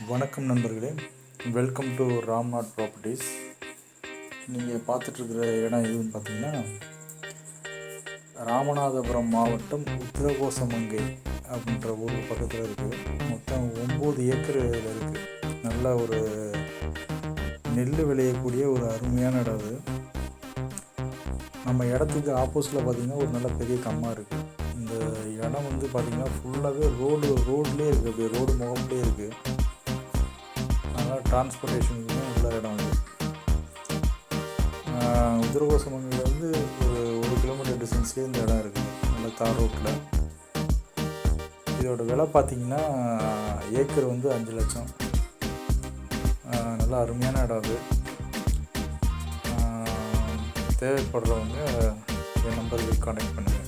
வணக்கம் நண்பர்களே, welcome to Ramnath properties. நீங்கள் பார்த்துட்ருக்கிற இடம் எதுன்னு பார்த்தீங்கன்னா, ராமநாதபுரம் மாவட்டம் உத்திரகோசமங்கை அப்படின்ற ஊர் பக்கத்தில் இருக்குது. மொத்தம் 9 ஏக்கர் இதில் இருக்குது. நல்ல ஒரு நெல் விளையக்கூடிய ஒரு அருமையான இடம் அது. நம்ம இடத்துக்கு ஆப்போசிட்டில் பார்த்திங்கன்னா ஒரு நல்ல பெரிய கம்மா இருக்குது. இந்த இடம் வந்து பார்த்திங்கன்னா ஃபுல்லாகவே ரோட்லேயே இருக்குது. அப்படியே ரோடு முகப்புலேயே இருக்குது. அதனால் டிரான்ஸ்போர்ட்டேஷனுக்கு உள்ள இடம் அது. உத்திரகோசமங்கையிலேருந்து ஒரு கிலோமீட்டர் டிஸ்டன்ஸ்லேயே இந்த இடம் இருக்குது. நல்ல தார் ரோட்டில். இதோட விலை பார்த்திங்கன்னா ஏக்கர் வந்து 5 லட்சம். நல்லா அருமையான இடம் அது. தேவைப்படுறவங்க என் நம்பருக்கு கான்டாக்ட் பண்ணுங்கள்.